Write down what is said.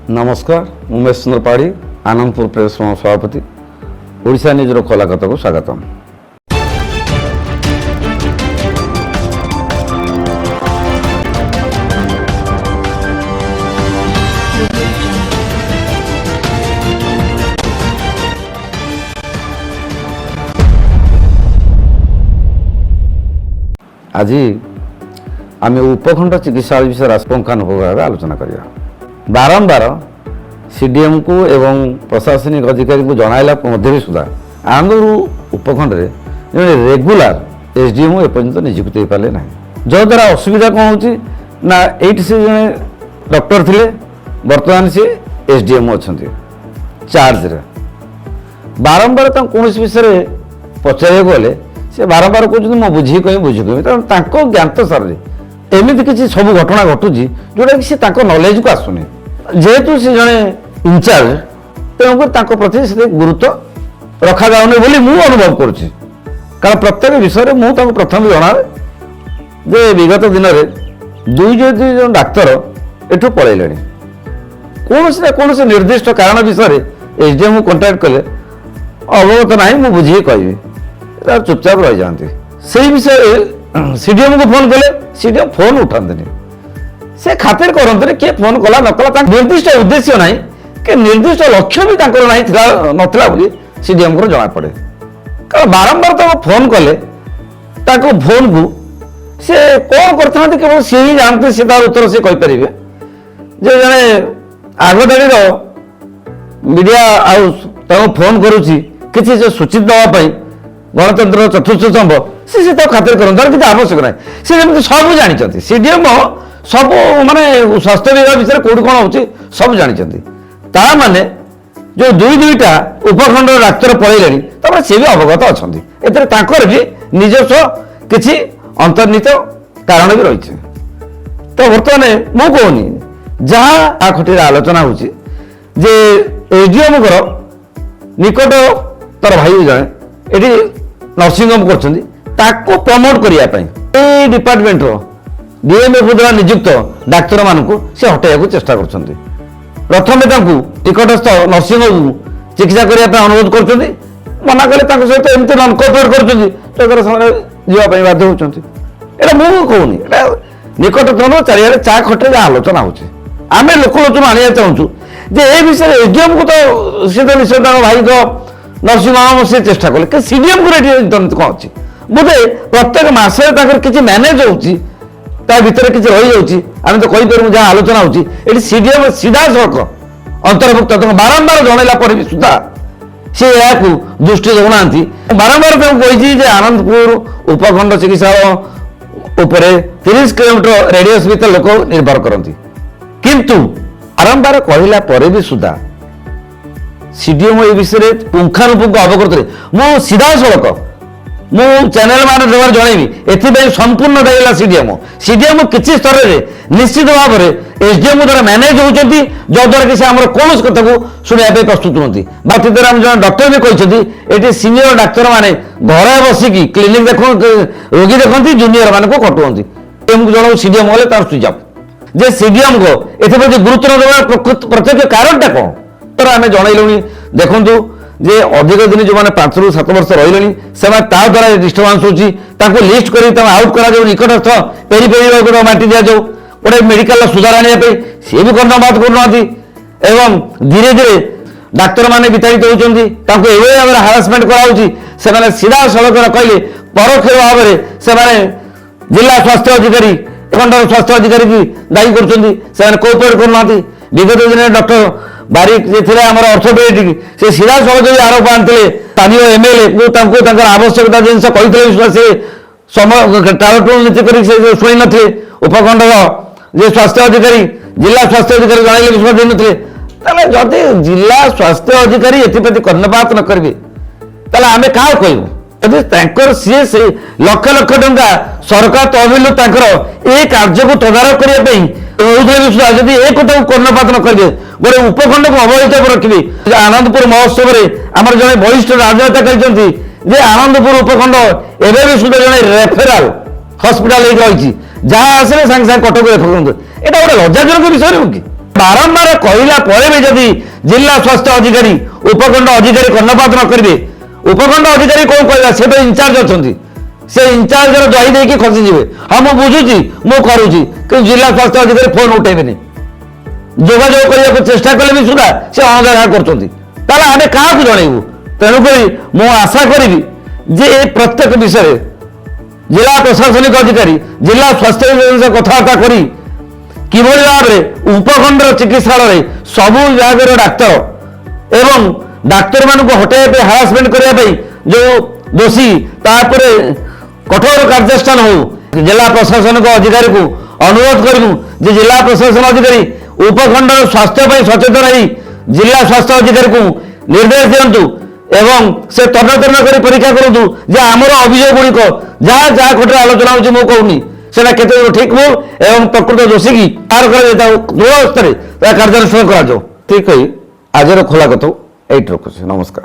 नमस्कार उमेश चंद्र पाढ़ी आनंदपुर प्रेस सभापति ओडिशा न्यूज खोला कथा को स्वागतम। आज आम उपखंड चिकित्सा विषय पुंखानुपुंख भाव आलोचना करिया। बारंबार सीडीएम को एवं प्रशासनिक अधिकारी को जनाइला मध्य सुधा आनंदपुर उपखंड में रेगुलर एसडीएम एपर्यंत नियुक्त हो पारे ना जद्वारा असुविधा कौन हो ना ये से जड़े डॉक्टर थे बर्तमान सी एसडीएम अच्छा चार्ज रे बारंबार कौन विषय पचारे गले से बारंबार कहते मुझे बुझी कहीं कारण ज्ञात सारे एमती किसी सब घटना घटुची जोटा कि नॉलेज को आसुनी जेहेतु से जड़े इनचार्ज तेणुक प्रति से गुरुत्व रखा जाऊनी बोली मु अनुभव करुच्ची कारण प्रत्येक विषय मुझे प्रथम जना जे विगत दिन में दुई जन डाक्तर एठू पलैले कौन से कौन से निर्दिष्ट कारण विषय एसडीएम को कंटाक्ट कले अवगत ना मुझे बुझे कहि चुपचाप रही जाती से विषय सीडीएम को फोन कले सीडीएम फोन उठाते से खातिर करते किए फोन कला नकला निर्दिष्ट उद्देश्य ना कि निर्दिष्ट लक्ष्य भी नाला बोली सीडीएम को जना पड़े कारण बारंबार तो फोन कले फोन को से कौन करते केवल सी ही जानते से तार उत्तर से कहींपर जे जड़े आगधाड़ी मीडिया आउस फोन करुच्ची किसी से सूचित दवाई गणतंत्र चतुर्थ स्तंभ से खातिर करते किसी आवश्यक ना सी सब जानते सीडीएम सब माने स्वास्थ्य विभाग विषय कौट कौन हो सब जानते माने जो दुईटा उपखंड डाक्तर पलैले सी भी अवगत अच्छा भी निजस्व किसी अंतर्निहित कारण भी रही तो बर्तमान मु कहनी जहाँ आखटी आलोचना हो एसडीएम निकट तर भाई जड़े ये नर्सिंग होम कर प्रमोट करने डिपार्टमेंट डीएमएफ द्वारा नियुक्त डाक्तर मान से हटाइक चेष्टा कर प्रथम निकटस्थ नर्सिंग होम चिकित्सा करने अनुरोध कर मना कले सहित एमती नन कोअपरेट करवाई बाध्य होती मुझे कहूनी निकटतम चारिड़े चा खटे जहाँ आलोचना होमें लोकलोचन आने चाहूँ जे ए विषय एसडीएम को तो सी तो निश्चय भाई नर्सिंग होम से चेष्टा कले कि सीडीएम को कौन अच्छी बोधे प्रत्येक मसरे किसी मैनेज होती भितर किसी रही जाऊँगी आम तो कहीपर जहाँ आलोचना होती सीडीएम सीधा सड़क अंतर्भुक्त बारंबार जनला पर भी सुधा सी दृष्टि देना बारंबार कही आनंदपुर उपखंड चिकित्सा 30 किलोमीटर रेडियस भीतर लोक निर्भर करती किंतु बारंबार कहला पर भी सुधा सीडीएम ये विषय पुंखानुपुंख अवगत मु सीधा सड़क मु चैनल मान द्वारा जनइबी एथि संपूर्ण दायी सीडीएम किसी स्तर में निश्चित भाव में एसडीएम द्वारा मैनेज होती जद्वारा कि आम कौन कथा को शुणा प्रस्तुत होती बात जन डॉक्टर भी कहते ये सीनियर डाक्तर मैंने घर बसिकी क्लिनिक देख रोगी देखती जूनियर मान को कटुंट जन सीडीएम गले तार स्विच अफ जे सीडीएम को एप्रति गुरुत्व देवा प्रत्यक्ष कारणटा कौन तर आम जनइलु देखु जे अधिक दिन जो मैंने 5 ରୁ 7 वर्ष रही से द्वारा डिस्टर्बांस होती लिस्ट कर आउट कर निकटस्थ पेरी पेरी माटी दि जाऊ गोटे मेडिकल सुधार आने सी भी कर्णपात करना एवं धीरे धीरे डाक्तर मैंने विताड़ित होती भाव में हारासमेंट कराने सीधा सड़क कहले परोक्ष भाव में से जिला स्वास्थ्य अधिकारी खंडर स्वास्थ्य अधिकारी की दायी कर कोअपरेट करना विगत दिन डॉक्टर बारिक जे आमर अर्थोपेडिक से सीधा सड़क आरोप आनते स्थानीय एमएलए को आवश्यकता जिनस कही से समय टालटूल नीति कर शुणी नी उपखंड जे स्वास्थ्य अधिकारी जिला स्वास्थ्य अधिकारी जनइले विश्वास दे नथिले जदि जिला स्वास्थ्य अधिकारी एप्रति कर्णपात न करेंगे आम क्या कहूँ यदि सी से लक्ष लक्ष टंका सरकार तहबिल ये कार्य को तदारख करने जदि एक कथा कर्णपात न करेंगे गोटे उपखंड को अवहेलित रखी आनंदपुर महोत्सव में आम जड़े वरिष्ठ राजनेता कहते आनंदपुर उपखंड एवं सुधा जड़े रेफेराल हस्पिटाल रही जहाँ आसे सागे सागे कटक रेफर करूँ यहाँ गोटे लज्जाजनक विषय नुह कि ବାରମ୍ବାର କହିଲା ପରେ ବି ଯଦି ଜିଲ୍ଲା ସ୍ୱାସ୍ଥ୍ୟ ଅଧିକାରୀ ଉପଖଣ୍ଡ ଅଧିକାରୀ କର୍ଣ୍ଣପାତ ନ କରିବେ, ଉପଖଣ୍ଡ ଅଧିକାରୀ କଣ କହିବା, ସେ ତ ଇନଚାର୍ଜ ଅଛନ୍ତି, ସେ ଇନଚାର୍ଜର ଦହି ଦେଇକି ଖସିଯିବେ। ହଁ ମୁଁ ବୁଝୁଛି, ମୁଁ କରୁଛି, କିନ୍ତୁ ଜିଲ୍ଲା ସ୍ୱାସ୍ଥ୍ୟ ଅଧିକାରୀ ଫୋନ ଉଠେଇବେନି, ଯୋଗାଯୋଗ କରିବାକୁ ଚେଷ୍ଟା କଲେ ବି ସୁଦ୍ଧା ସେ ଅଣଦେଖା କରୁଛନ୍ତି। ତାହେଲେ ଆମେ କାହାକୁ ଜଣେଇବୁ? ତେଣୁକରି ମୁଁ ଆଶା କରିବି ଯେ ଏ ପ୍ରତ୍ୟେକ ବିଷୟରେ ଜିଲ୍ଲା ପ୍ରଶାସନିକ ଅଧିକାରୀ ଜିଲ୍ଲା ସ୍ୱାସ୍ଥ୍ୟ ବିଭାଗ କଥାବାର୍ତ୍ତା କରି কিভাবে ভাবে উপখণ্ডর চিকিৎসালয়ে সবু বিভাগের ডাক্তার এবং ডাক্তার মানুষ হটাইবা হারাসমেন্ট করা যে দোষী তারপরে কঠোর কার্যানুষ্ঠান হো জেলা প্রশাসনিক অধিকারী অনুরোধ করবু যে জেলা প্রশাসন অধিকারী উপখণ্ডর স্বাস্থ্য সচেতন হয়ে জেলা স্বাস্থ্য অধিকারী নির্দেশ দিও এবং সে তদন্ত করে পরীক্ষা করতু যে আমার অভিযোগ গুড়িক যা যা ঘটনা আলোচনা হচ্ছে মু কৌনি সেটা কেতে ঠিক ভুল এবং প্রকৃত দোষী কি তার করে দূর স্তরে তা কার্যানুষ্ঠান করা ঠিক হয়ে আজর খোলা কথা এইটি রখুছি। নমস্কার।